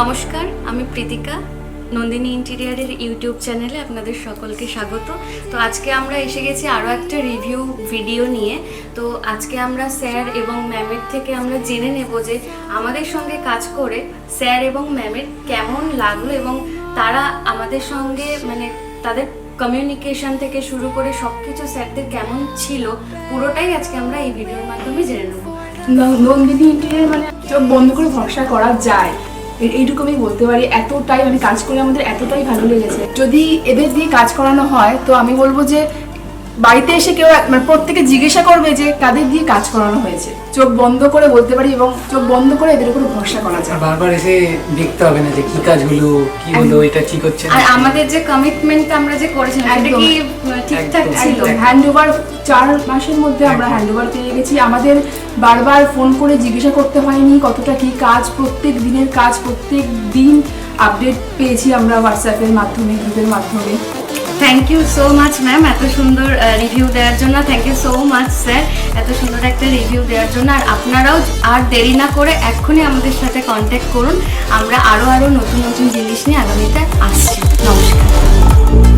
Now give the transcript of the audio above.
নমস্কার, আমি প্রীতিকা। নন্দিনী ইন্টেরিয়ারের ইউটিউব চ্যানেলে আপনাদের সকলকে স্বাগত। তো আজকে আমরা এসে গেছি আরও একটা রিভিউ ভিডিও নিয়ে। তো আজকে আমরা স্যার এবং ম্যামের থেকে আমরা জেনে নেব যে আমাদের সঙ্গে কাজ করে স্যার এবং ম্যামের কেমন লাগলো এবং তারা আমাদের সঙ্গে মানে তাদের কমিউনিকেশন থেকে শুরু করে সব কিছু স্যারদের কেমন ছিল পুরোটাই আজকে আমরা এই ভিডিওর মাধ্যমে জেনে নেব। নন্দিনী ইন্টেরিয়ার মানে চোখ বন্ধ করে ভরসা করা যায়, এইটুকু আমি বলতে পারি। এতটাই মানে কাজ করে আমাদের এতটাই ভালো লেগেছে। যদি এদের দিয়ে কাজ করানো হয় তো আমি বলবো যে বাড়িতে এসে কেউ মানে প্রত্যেকে জিজ্ঞাসা করবে যে কাদের দিয়ে কাজ করানো হয়েছে। চোখ বন্ধ করে বলতে পারি এবং চোখ বন্ধ করে এদের উপরে ভরসা করা যায়। বারবার এসে দেখতে হবে না যে কি কাজ হলো, কি হলো, এটা ঠিক হচ্ছে না। আর আমাদের যে কমিটমেন্ট আমরা যে করেছিলাম সেটা কি ঠিকঠাক ছিল? হ্যান্ডওভার 4 মাসের মধ্যে আমরা হ্যান্ডওভার পেয়ে গেছি। আমাদের বারবার ফোন করে জিজ্ঞাসা করতে হয়নি কতটা কি কাজ, প্রত্যেক দিনের কাজ প্রত্যেক দিন আপডেট পেয়েছি আমরা হোয়াটসঅ্যাপের মাধ্যমে, গ্রুপের মাধ্যমে। Thank you so much ma'am এত সুন্দর রিভিউ দেওয়ার জন্য। Thank you so much sir এত সুন্দর একটা রিভিউ দেওয়ার জন্য। আর আপনারাও আর দেরি না করে এক্ষুনি আমাদের সাথে কন্ট্যাক্ট করুন। আমরা আরও নতুন নতুন জিনিস নিয়ে আগামীতে আসছি। নমস্কার।